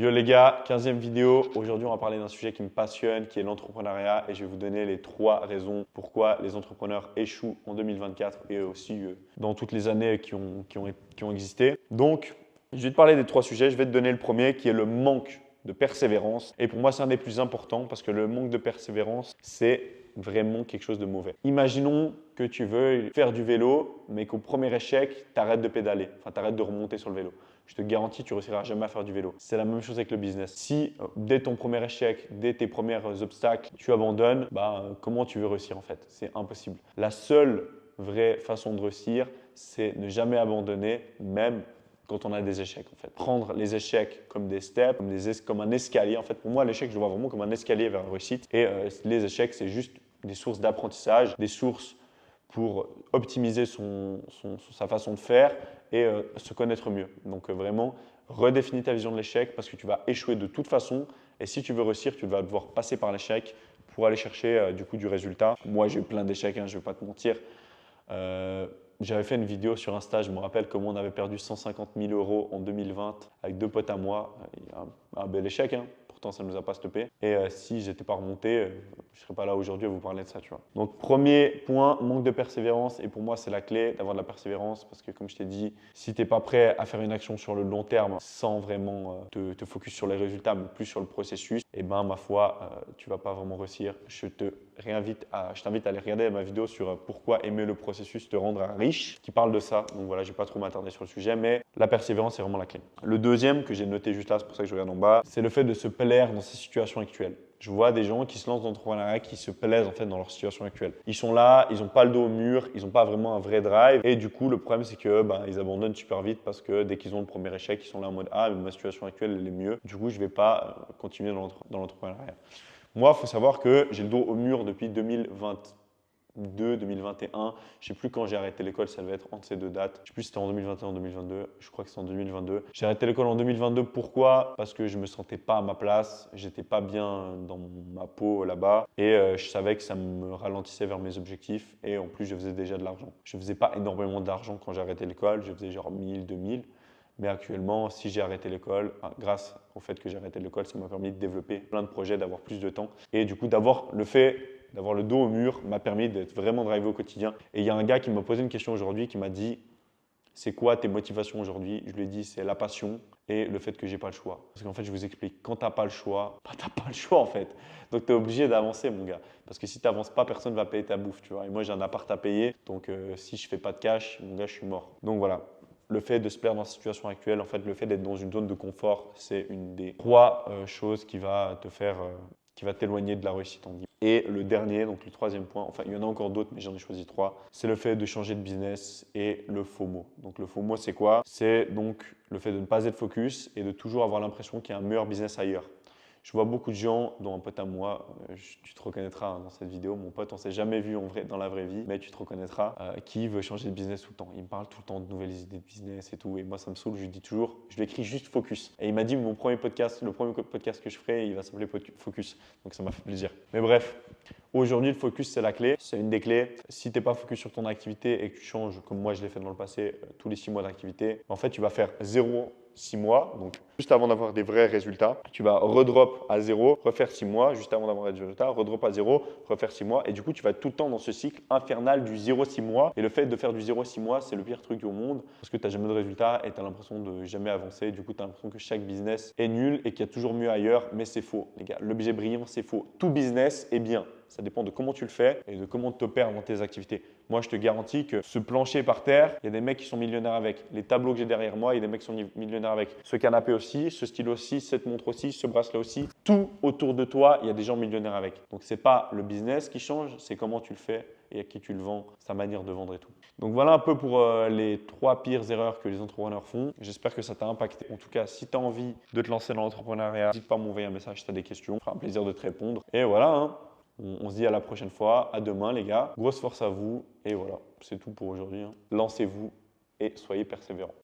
Yo les gars, 15e vidéo. Aujourd'hui, on va parler d'un sujet qui me passionne, qui est l'entrepreneuriat. Et je vais vous donner les 3 raisons pourquoi les entrepreneurs échouent en 2024 et aussi dans toutes les années qui ont existé. Donc, je vais te parler des 3 sujets. Je vais te donner le premier qui est le manque de persévérance. Et pour moi, c'est un des plus importants parce que le manque de persévérance, c'est vraiment quelque chose de mauvais. Imaginons que tu veux faire du vélo, mais qu'au premier échec, tu arrêtes de pédaler, enfin tu arrêtes de remonter sur le vélo. Je te garantis, tu ne réussiras jamais à faire du vélo. C'est la même chose avec le business. Si dès ton premier échec, dès tes premiers obstacles, tu abandonnes, comment tu veux réussir en fait? C'est impossible. La seule vraie façon de réussir, c'est ne jamais abandonner, même quand on a des échecs en fait. Prendre les échecs comme des steps, comme un escalier. En fait, pour moi, l'échec, je le vois vraiment comme un escalier vers la réussite. Et les échecs, c'est juste des sources d'apprentissage, des sources pour optimiser sa façon de faire et se connaître mieux. Donc vraiment, redéfinis ta vision de l'échec parce que tu vas échouer de toute façon. Et si tu veux réussir, tu vas devoir passer par l'échec pour aller chercher du coup du résultat. Moi, j'ai eu plein d'échecs, je ne vais pas te mentir. J'avais fait une vidéo sur Insta, je me rappelle comment on avait perdu 150 000 € en 2020 avec 2 potes à moi. Un bel échec, pourtant ça ne nous a pas stoppé. Et si j'étais pas remonté, je ne serais pas là aujourd'hui à vous parler de ça, tu vois. Donc premier point, manque de persévérance. Et pour moi, c'est la clé d'avoir de la persévérance parce que comme je t'ai dit, si tu n'es pas prêt à faire une action sur le long terme sans vraiment te focus sur les résultats, mais plus sur le processus, et ma foi, tu vas pas vraiment réussir. Je t'invite à aller regarder ma vidéo sur pourquoi aimer le processus te rendra riche, qui parle de ça. Donc voilà, je ne vais pas trop m'attarder sur le sujet, mais la persévérance, c'est vraiment la clé. Le deuxième que j'ai noté juste là, c'est pour ça que je regarde en bas, c'est le fait de se plaire dans ses situations actuelles. Je vois des gens qui se lancent dans l'entrepreneuriat qui se plaisent en fait dans leur situation actuelle. Ils sont là, ils n'ont pas le dos au mur, ils n'ont pas vraiment un vrai drive. Et du coup, le problème, c'est que ils abandonnent super vite parce que dès qu'ils ont le premier échec, ils sont là en mode ah, mais ma situation actuelle, elle est mieux. Du coup, je ne vais pas continuer dans l'entrepreneuriat. Moi, il faut savoir que j'ai le dos au mur depuis 2022, 2021. Je ne sais plus quand j'ai arrêté l'école, ça devait être entre ces 2 dates. Je ne sais plus si c'était en 2021 ou en 2022. Je crois que c'est en 2022. J'ai arrêté l'école en 2022. Pourquoi? Parce que je ne me sentais pas à ma place. J'étais pas bien dans ma peau là-bas. Et je savais que ça me ralentissait vers mes objectifs. Et en plus, je faisais déjà de l'argent. Je ne faisais pas énormément d'argent quand j'ai arrêté l'école. Je faisais genre 1000, 2000. Mais actuellement, si j'ai arrêté l'école, grâce au fait que j'ai arrêté l'école, ça m'a permis de développer plein de projets, d'avoir plus de temps. Et du coup, d'avoir le dos au mur m'a permis d'être vraiment drivé au quotidien. Et il y a un gars qui m'a posé une question aujourd'hui qui m'a dit c'est quoi tes motivations aujourd'hui? Je lui ai dit c'est la passion et le fait que j'ai pas le choix. Parce qu'en fait, je vous explique, quand tu n'as pas le choix, tu n'as pas le choix en fait. Donc tu es obligé d'avancer mon gars. Parce que si tu n'avances pas, personne ne va payer ta bouffe, tu vois. Et moi, j'ai un appart à payer. Donc si je fais pas de cash, mon gars, je suis mort. Donc voilà. Le fait de se plaire dans la situation actuelle, en fait, le fait d'être dans une zone de confort, c'est une des 3 choses qui va te faire, qui va t'éloigner de la réussite en vie. Et le dernier, donc le 3e point, enfin il y en a encore d'autres, mais j'en ai choisi 3, c'est le fait de changer de business et le FOMO. Donc le FOMO, c'est quoi? C'est donc le fait de ne pas être focus et de toujours avoir l'impression qu'il y a un meilleur business ailleurs. Je vois beaucoup de gens, dont un pote à moi, tu te reconnaîtras dans cette vidéo, mon pote, on ne s'est jamais vu en vrai, dans la vraie vie, mais tu te reconnaîtras, qui veut changer de business tout le temps. Il me parle tout le temps de nouvelles idées de business et tout, et moi ça me saoule, je lui dis toujours, je lui écris juste focus. Et il m'a dit, le premier podcast que je ferai, il va s'appeler focus, donc ça m'a fait plaisir. Mais bref, aujourd'hui le focus c'est la clé, c'est une des clés. Si tu n'es pas focus sur ton activité et que tu changes, comme moi je l'ai fait dans le passé, tous les 6 mois d'activité, en fait tu vas faire 6 mois, donc juste avant d'avoir des vrais résultats, tu vas redrop à 0, refaire 6 mois, juste avant d'avoir des résultats, redrop à 0, refaire 6 mois, et du coup tu vas être tout le temps dans ce cycle infernal du 0-6 mois, et le fait de faire du 0-6 mois, c'est le pire truc au monde, parce que tu n'as jamais de résultats et tu as l'impression de jamais avancer, du coup tu as l'impression que chaque business est nul et qu'il y a toujours mieux ailleurs, mais c'est faux, les gars, l'objet brillant c'est faux, tout business est bien. Ça dépend de comment tu le fais et de comment tu opères dans tes activités. Moi, je te garantis que ce plancher par terre, il y a des mecs qui sont millionnaires avec. Les tableaux que j'ai derrière moi, il y a des mecs qui sont millionnaires avec. Ce canapé aussi, ce stylo aussi, cette montre aussi, ce bracelet aussi. Tout autour de toi, il y a des gens millionnaires avec. Donc, ce n'est pas le business qui change, c'est comment tu le fais et à qui tu le vends, sa manière de vendre et tout. Donc voilà un peu pour les 3 pires erreurs que les entrepreneurs font. J'espère que ça t'a impacté. En tout cas, si tu as envie de te lancer dans l'entrepreneuriat, n'hésite pas à m'envoyer un message si tu as des questions. Ça fera un plaisir de te répondre. Et voilà, on se dit à la prochaine fois. À demain, les gars. Grosse force à vous. Et voilà, c'est tout pour aujourd'hui. Lancez-vous et soyez persévérants.